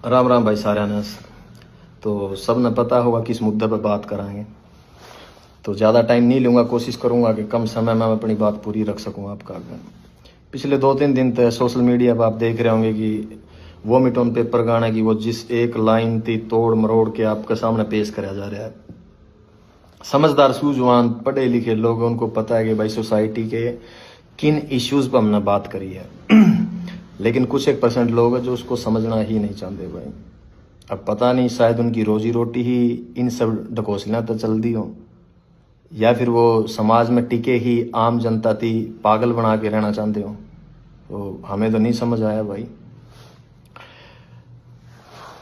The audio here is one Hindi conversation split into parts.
राम राम भाई सारे ने। तो सब ने पता होगा किस मुद्दे पर बात कराएंगे। तो ज़्यादा टाइम नहीं लूँगा, कोशिश करूँगा कि कम समय में मैं अपनी बात पूरी रख सकूँ आपका आगे। पिछले 2-3 दिन तक सोशल मीडिया पर आप देख रहे होंगे कि वो मिटोन पेपर गाने की वो जिस एक लाइन थी तोड़ मरोड़ के आपके सामने पेश करा जा रहा है। समझदार सूझवान पढ़े लिखे लोग, उनको पता है कि भाई सोसाइटी के किन इश्यूज़ पर हमने बात करी है। लेकिन कुछ 1% लोग हैं जो उसको समझना ही नहीं चाहते भाई। अब पता नहीं, शायद उनकी रोजी रोटी ही इन सब ढकोसलियाँ तो चल दी हो, या फिर वो समाज में टिके ही आम जनता थी पागल बना के रहना चाहते हो। तो हमें तो नहीं समझ आया भाई।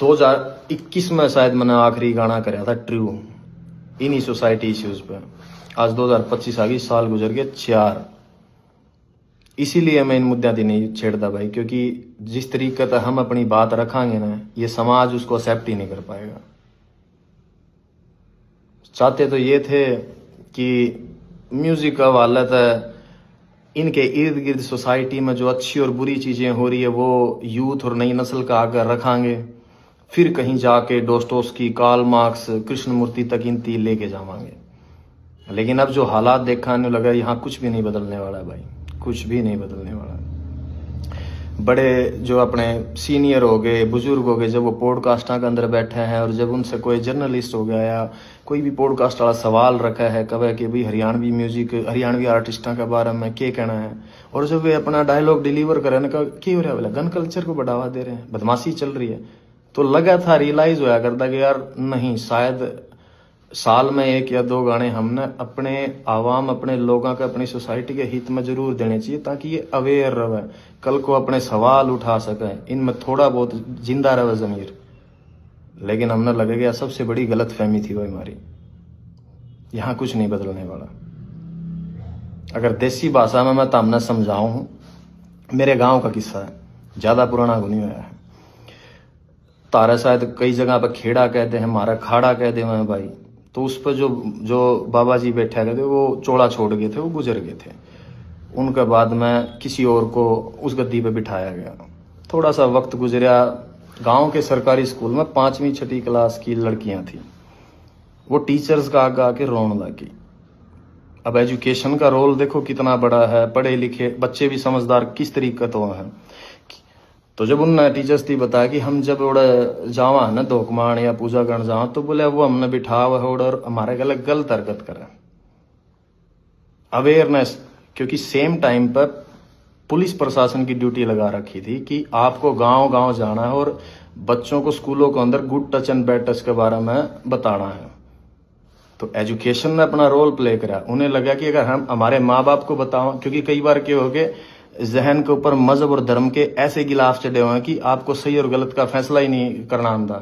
2021 में शायद मैंने आखिरी गाना कराया था ट्रू इन्हीं सोसाइटी इश्यूज पे। आज 2025 आ गई, साल गुजर गए 4। इसीलिए मैं इन मुद्दों की नहीं छेड़ता भाई, क्योंकि जिस तरीके से हम अपनी बात रखांगे ना, ये समाज उसको एक्सेप्ट ही नहीं कर पाएगा। चाहते तो ये थे कि म्यूजिक का वालत है, इनके इर्द गिर्द सोसाइटी में जो अच्छी और बुरी चीज़ें हो रही है वो यूथ और नई नस्ल का आगे रखांगे, फिर कहीं जाके डोस्टोव्स्की, कार्ल मार्क्स, कृष्णमूर्ति तक इनती लेके जावांगे। लेकिन अब जो हालात देखाने लगा, यहाँ कुछ भी नहीं बदलने वाला भाई, कुछ भी नहीं बदलने वाला। बड़े जो अपने सीनियर हो गए, बुजुर्ग हो गए, जब वो पॉडकास्टा के अंदर बैठे हैं और जब उनसे कोई जर्नलिस्ट हो गया या कोई भी पॉडकास्ट वाला सवाल रखा है कवे कि भाई हरियाणवी म्यूजिक, हरियाणवी आर्टिस्टा के बारे में क्या कहना है, और जब वे अपना डायलॉग डिलीवर करें ना, क्या हो रहा है बोला, गन कल्चर को बढ़ावा दे रहे हैं, बदमाशी चल रही है, तो लगा था रियलाइज होया करता कि यार नहीं, शायद साल में 1 या 2 गाने हमने अपने आवाम, अपने लोगों के, अपनी सोसाइटी के हित में जरूर देने चाहिए, ताकि ये अवेयर रहे, कल को अपने सवाल उठा सके, इनमें थोड़ा बहुत जिंदा रहे ज़मीर। लेकिन हमने लगेगा सबसे बड़ी गलत फहमी थी वो हमारी। यहाँ कुछ नहीं बदलने वाला। अगर देसी भाषा में मैं तामने समझाऊँ, मेरे गांव का किस्सा है, ज़्यादा पुराना नहीं हुआ है। तारा शायद कई जगह पर खेड़ा कहते हैं, हमारा खाड़ा कहते हैं भाई। तो उस पर जो बाबा जी बैठे थे वो चोला छोड़ गए थे, वो गुजर गए थे। उनके बाद में किसी और को उस गद्दी पे बिठाया गया। थोड़ा सा वक्त गुजरा, गांव के सरकारी स्कूल में 5वीं 6ठी क्लास की लड़कियां थी, वो टीचर्स का आगे आके रोने लगी। अब एजुकेशन का रोल देखो कितना बड़ा है, पढ़े लिखे बच्चे भी समझदार किस तरीके तो हैं। तो जब उन टीचर्स थी बताया कि हम जब उड़ा जावा ना धोकमान या पूजा करने जावा, तो बोले वो हमने बिठा हुआ और हमारे गलत गलत हरकत करे। अवेयरनेस, क्योंकि सेम टाइम पर पुलिस प्रशासन की ड्यूटी लगा रखी थी कि आपको गांव गांव जाना है और बच्चों को स्कूलों के अंदर good touch and bad touch के बारे में बताना है। तो एजुकेशन ने अपना रोल प्ले करा। उन्हें लगा कि अगर हम हमारे माँ बाप को बताओ, क्योंकि कई बार क्या हो गए, जहन के ऊपर मजहब और धर्म के ऐसे गिलाफ चढ़े हुए हैं कि आपको सही और गलत का फैसला ही नहीं करना आता।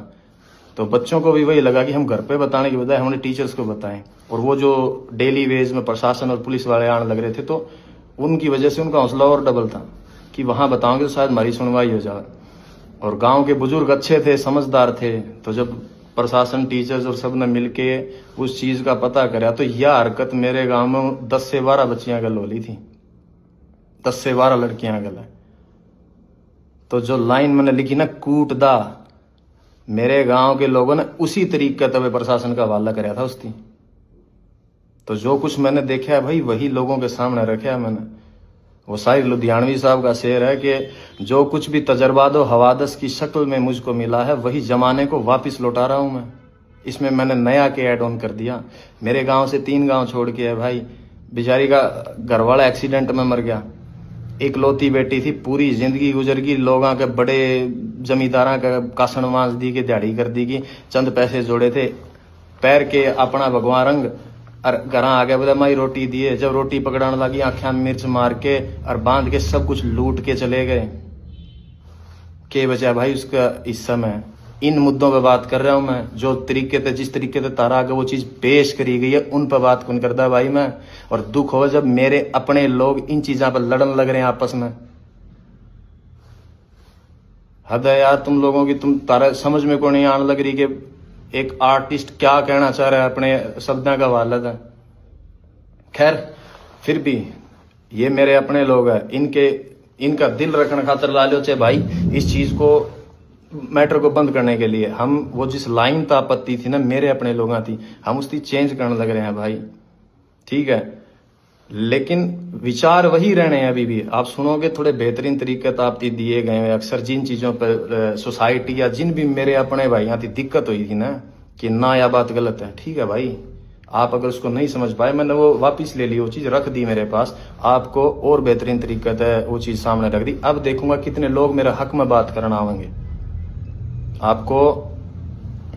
तो बच्चों को भी वही लगा कि हम घर पे बताने की बजाय हमने टीचर्स को बताएं। और वो जो डेली वेज में प्रशासन और पुलिस वाले आने लग रहे थे, तो उनकी वजह से उनका हौसला और डबल था कि वहां बताओगे तो शायद हमारी सुनवाई हो जाए। और गाँव के बुजुर्ग अच्छे थे, समझदार थे, तो जब प्रशासन, टीचर्स और सब ने मिलके उस चीज का पता करा, तो यह हरकत मेरे गाँव में 10 से 12 बच्चियां गल होली थी, 10 से 12 लड़कियां गल है। तो जो लाइन मैंने लिखी ना, कूट दा, मेरे गांव के लोगों ने उसी तरीके तब प्रशासन का हवाला कराया था उसकी। तो जो कुछ मैंने देखा है भाई, वही लोगों के सामने रखा है मैंने। वो शायद लुधियानवी साहब का शेर है कि जो कुछ भी तजर्बा दो हवादस की शक्ल में मुझको मिला है, वही जमाने को वापस लौटा रहा हूं मैं। इसमें मैंने नया के ऐड ऑन कर दिया। मेरे गांव से 3 गांव छोड़ के है भाई, बेचारी का घरवाला एक्सीडेंट में मर गया, इकलौती बेटी थी, पूरी जिंदगी गुजर गई, लोगों के बड़े जमींदारा का कासण मांस दी के दिहाड़ी कर दी की, चंद पैसे जोड़े थे, पैर के अपना भगवान रंग और घर आगे बोले माई रोटी दिए। जब रोटी पकड़ाने लगी, आंखें में मिर्च मार के और बांध के सब कुछ लूट के चले गए। के बचा भाई उसका इस समय। इन मुद्दों पे बात कर रहा हूं मैं, जो तरीके से, जिस तरीके से तारा आगे वो चीज पेश करी गई है, उन पर बात कौन करता भाई मैं। और दुख हो जब मेरे अपने लोग इन चीजों पर लड़न लग रहे हैं आपस में। हद है यार तुम लोगों की, तुम तारा समझ में को नहीं आने लग रही कि एक आर्टिस्ट क्या कहना चाह रहा है अपने शब्दों का हवाला है। खैर फिर भी ये मेरे अपने लोग हैं, इनका दिल रखने खातर ला लो चाहे भाई, इस चीज को मैटर को बंद करने के लिए हम वो जिस लाइन ता आपत्ति थी ना मेरे अपने लोगों थी, हम उसकी चेंज करने लग रहे हैं भाई, ठीक है। लेकिन विचार वही रहने हैं अभी भी। आप सुनोगे थोड़े बेहतरीन तरीके तो आप दिए गए हैं। अक्सर जिन चीज़ों पर सोसाइटी या जिन भी मेरे अपने भाई यहाँ थी दिक्कत हुई थी ना कि ना यह बात गलत है, ठीक है भाई, आप अगर उसको नहीं समझ पाए, मैंने वो वापस ले ली, वो चीज़ रख दी मेरे पास, आपको और बेहतरीन तरीके से वो चीज़ सामने रख दी। अब देखूंगा कितने लोग मेरे हक में बात करना आवेंगे। आपको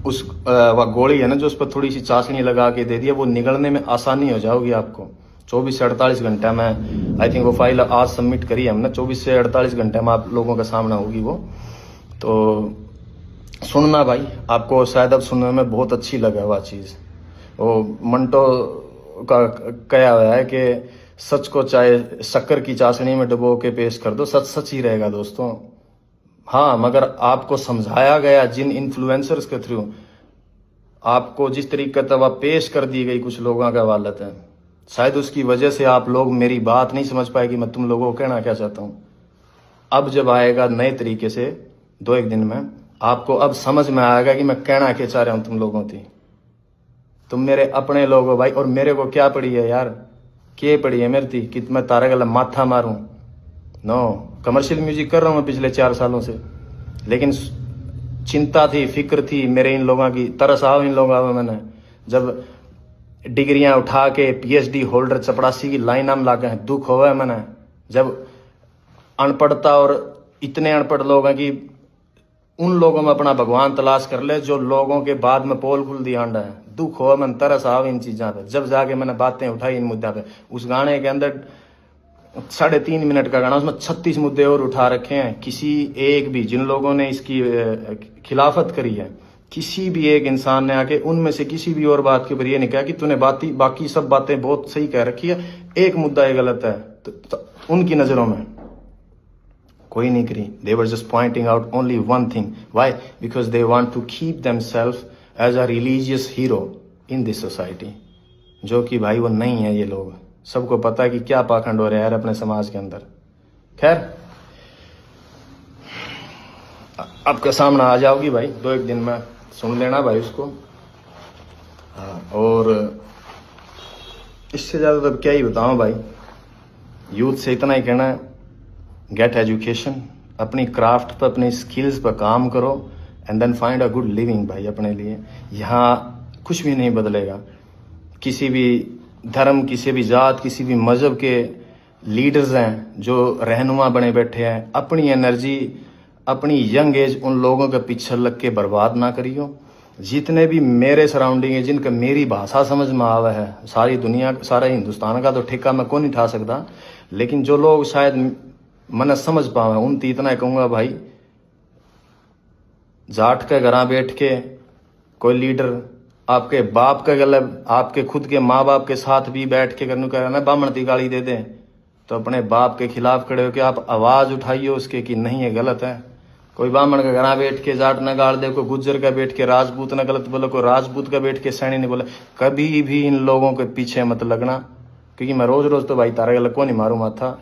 उस वह गोली है ना जो उस पर थोड़ी सी चाशनी लगा के दे दिया, वो निगलने में आसानी हो जाओगी आपको। 24 से 48 घंटे में, आई थिंक वो फाइल आज सबमिट करी है हमने, 24 से 48 घंटे में आप लोगों का सामना होगी वो। तो सुनना भाई, आपको शायद अब सुनने में बहुत अच्छी लगे वह चीज़। वो मंटो का कहा हुआ है कि सच को चाहे शक्कर की चाशनी में डुबो के पेश कर दो, सच सच ही रहेगा दोस्तों। हाँ, मगर आपको समझाया गया जिन इन्फ्लुएंसर्स के थ्रू, आपको जिस तरीके से वह पेश कर दी गई कुछ लोगों का हालत है, शायद उसकी वजह से आप लोग मेरी बात नहीं समझ पाए कि मैं तुम लोगों को कहना क्या चाहता हूँ। अब जब आएगा नए तरीके से 2-1 दिन में, आपको अब समझ में आएगा कि मैं कहना क्या चाह रहा हूँ तुम लोगों की। तुम मेरे अपने लोग हो भाई, और मेरे को क्या पड़ी है यार, क्या पड़ी है मेरी थी कि मैं तारे गला माथा मारूं? नो, कमर्शियल म्यूजिक कर रहा हूँ मैं पिछले 4 सालों से, लेकिन चिंता थी, फिक्र थी मेरे इन लोगों की, तरस आओ इन लोगों में। मैंने जब डिग्रियां उठा के पीएचडी होल्डर चपड़ासी की लाइन में लागे हैं, दुख होगा मैंने। जब अनपढ़ता और इतने अनपढ़ लोग हैं कि उन लोगों में अपना भगवान तलाश कर ले जो लोगों के बाद में पोल खुल दिया अंडा है, दुख हो, मन तरस आओ इन चीज़ों पे। जब जाके मैंने बातें उठाई इन मुद्दा पे, उस गाने के अंदर 3.5 मिनट का गाना, उसमें 36 मुद्दे और उठा रखे हैं। किसी एक भी, जिन लोगों ने इसकी खिलाफत करी है, किसी भी एक इंसान ने आके उनमें से किसी भी और बात के ऊपर ये नहीं कहा कि तूने बाकी सब बातें बहुत सही कह रखी है, एक मुद्दा ये गलत है, तो उनकी नज़रों में कोई नहीं करी। They were just pointing out only one thing. Why? Because they want to keep themselves as a religious hero in this society. जो कि भाई वो नहीं है ये लोग। सबको पता है कि क्या पाखंड हो रहा है यार अपने समाज के अंदर। खैर, आपका सामना आ जाओगी भाई 2-1 दिन में, सुन लेना भाई उसको। हाँ, और इससे ज़्यादा तो क्या ही बताऊँ भाई, यूथ से इतना ही कहना है, गेट एजुकेशन, अपनी क्राफ्ट पर, अपनी स्किल्स पर काम करो, and then find a good living भाई अपने लिए। यहाँ कुछ भी नहीं बदलेगा। किसी भी धर्म, किसी भी जात, किसी भी मज़हब के लीडर्स हैं जो रहनुमा बने बैठे हैं, अपनी एनर्जी, अपनी यंग एज उन लोगों के पीछे लग के बर्बाद ना करियो। जितने भी मेरे सराउंडिंग है, जिनका मेरी भाषा समझ में आवा है, सारी दुनिया, सारा हिंदुस्तान का तो ठेका मैं कौन नहीं उठा सकता, लेकिन जो लोग शायद मन समझ पावे, उनती इतना कहूँगा भाई, जाट के घर बैठ के कोई लीडर आपके बाप के गले, आपके खुद के माँ बाप के साथ भी बैठ के करना बामण ती गाली दे दें, तो अपने बाप के खिलाफ खड़े होकर आप आवाज़ उठाइए उसके कि नहीं ये गलत है। कोई ब्राह्मण का घर बैठ के जाट न गाड़ दे, कोई गुज्जर का बैठ के राजपूत न गलत बोले, कोई राजपूत का बैठ के सैनी नहीं बोले। कभी भी इन लोगों के पीछे मत लगना, क्योंकि मैं रोज रोज तो भाई तारे गलत को नहीं मारूँ माथा,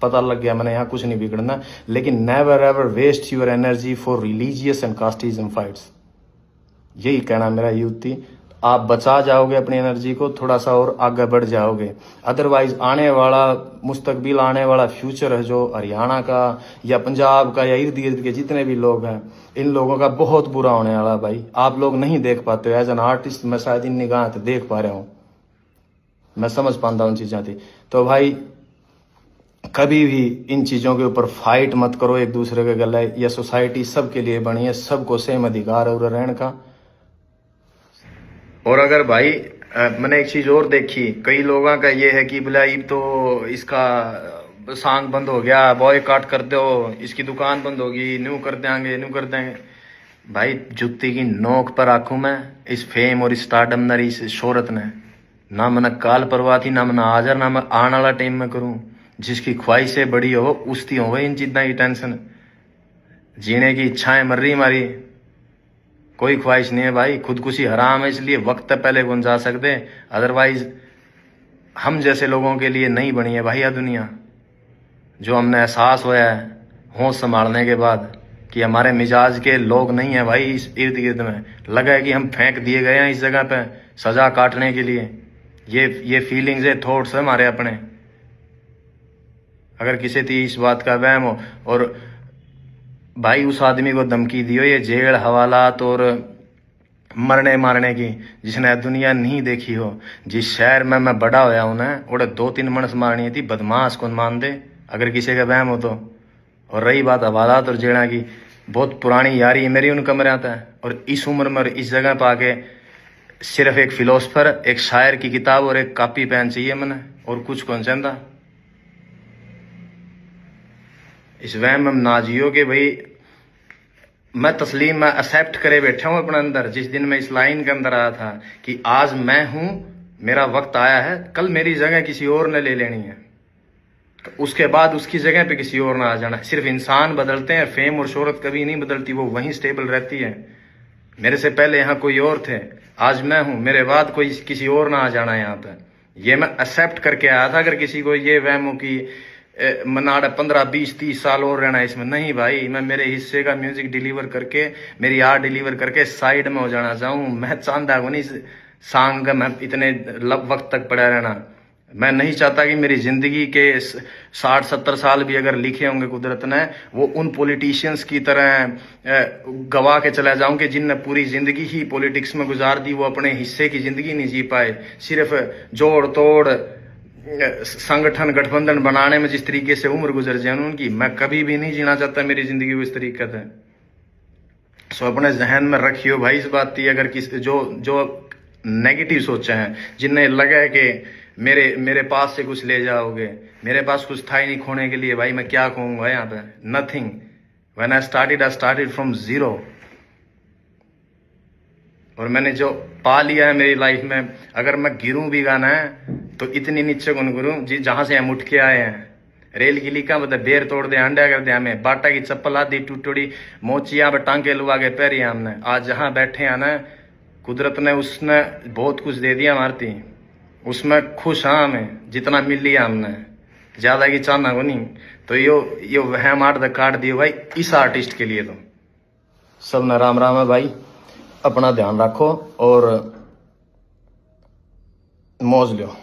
पता लग गया मैंने, यहाँ कुछ नहीं बिगड़ना। लेकिन never ever waste your energy for religious and casteism fights, यही कहना मेरा यूथ थी। आप बचा जाओगे अपनी एनर्जी को, थोड़ा सा और आगे बढ़ जाओगे। अदरवाइज आने वाला मुस्तकबिल, आने वाला फ्यूचर है जो हरियाणा का या पंजाब का या इर्द गिर्द के जितने भी लोग हैं, इन लोगों का बहुत बुरा होने वाला भाई। आप लोग नहीं देख पाते हो, एज एन आर्टिस्ट मैं शायद इन निगाह से देख पा रहा हूँ, मैं समझ पाता हूँ चीज़ें थी। तो भाई कभी भी इन चीज़ों के ऊपर फाइट मत करो एक दूसरे के गले। यह सोसाइटी सबके लिए बनी है, सबको सेम अधिकार है रहने का। और अगर भाई मैंने एक चीज़ और देखी, कई लोगों का ये है कि बोला तो इसका सॉन्ग बंद हो गया, बॉयकॉट कर दो, इसकी दुकान बंद होगी, न्यू कर देंगे, न्यू कर देंगे। भाई जुत्ती की नोक पर आंखों में इस फेम और इस स्टारडम ने, इस शोहरत ने, ना मैंने काल परवाह थी, ना मैंने आज, ना मैं आने वाला टाइम में करूँ। जिसकी ख्वाहिशें बड़ी हो उसकी हो इन चीज़ों की टेंशन, जीने की इच्छाएं मर रही हमारी, कोई ख्वाहिश नहीं है भाई। खुदकुशी हराम है, इसलिए वक्त पहले कौन जा सकते, अदरवाइज हम जैसे लोगों के लिए नहीं बनी है भाई यह दुनिया। जो हमने एहसास होया है होश संभालने के बाद कि हमारे मिजाज के लोग नहीं है भाई इस इर्द गिर्द में। लगा है कि हम फेंक दिए गए हैं इस जगह पे सजा काटने के लिए। ये फीलिंग्स है, थॉट्स है हमारे अपने। अगर किसी थी इस बात का वहम हो, और भाई उस आदमी को धमकी दियो ये जेल हवालात और मरने मारने की, जिसने दुनिया नहीं देखी हो। जिस शहर में मैं बड़ा होया हूं ना, उड़े 2-3 मनस मारनी थी, बदमाश कौन मान दे अगर किसी का वहम हो तो। और रही बात हवालात और जेड़ा की, बहुत पुरानी यारी है मेरी उन कमरे था। और इस उम्र में और इस जगह पर आके सिर्फ एक फिलोसफर, एक शायर की किताब और एक कॉपी पेन चाहिए मैंने, और कुछ कौन चाहता। इस वहम में ना जियो कि भाई मैं तस्लीम में एक्सेप्ट करे बैठा हूं अपने अंदर। जिस दिन मैं इस लाइन के अंदर आया था कि आज मैं हूं, मेरा वक्त आया है, कल मेरी जगह किसी और ने ले लेनी है, तो उसके बाद उसकी जगह पे किसी और ना आ जाना। सिर्फ इंसान बदलते हैं, फेम और शोहरत कभी नहीं बदलती, वो वहीं स्टेबल रहती है। मेरे से पहले यहाँ कोई और थे, आज मैं हूं, मेरे बाद कोई किसी और ना आ जाना यहाँ पे। ये मैं एक्सेप्ट करके आया था। अगर किसी को ये वहम हो कि मनाड़ा 15-20-30 साल और रहना है इसमें, नहीं भाई, मैं मेरे हिस्से का म्यूजिक डिलीवर करके, मेरी आर्ट डिलीवर करके साइड में हो जाना चाहूँ। मैं चाहता हूँ नहीं सांग का मैं इतने वक्त तक पड़ा रहना। मैं नहीं चाहता कि मेरी जिंदगी के 60-70 साल भी अगर लिखे होंगे कुदरत ने, वो उन पॉलिटिशियंस की तरह गवा के चला जाऊं कि जिनने पूरी जिंदगी ही पॉलिटिक्स में गुजार दी, वो अपने हिस्से की जिंदगी नहीं जी पाए। सिर्फ जोड़ तोड़ संगठन गठबंधन बनाने में जिस तरीके से उम्र गुजर जाए उनकी, मैं कभी भी नहीं जीना चाहता मेरी जिंदगी को इस तरीके से। सो अपने जहन में रखियो भाई इस बात की। अगर किस जो नेगेटिव सोचे हैं, जिन्हें लगा है कि मेरे पास से कुछ ले जाओगे, मेरे पास कुछ था ही नहीं खोने के लिए, भाई मैं क्या कहूंगा यहाँ पे, nothing. When I started from zero. और मैंने जो पा लिया है मेरी लाइफ में, अगर मैं गिरूं भी गाना है तो इतनी नीचे कौन गिरूं जहां से हम उठ के आए हैं। रेल की लीका मतलब बेर तोड़ दे, अंडा कर दे हमें, बाटा की चप्पल आधी टूटोड़ी मोचिया पे टांके लुआ के पैरी हमने। आज जहां बैठे हैं ना, कुदरत ने उसने बहुत कुछ दे दिया हमारी, उसमें खुश हाँ हमें जितना मिल लिया हमने, ज्यादा की चाहना को नहीं। तो यो वह मार काट दियो भाई इस आर्टिस्ट के लिए। तो सब न राम राम है भाई, अपना ध्यान रखो और मौज लो।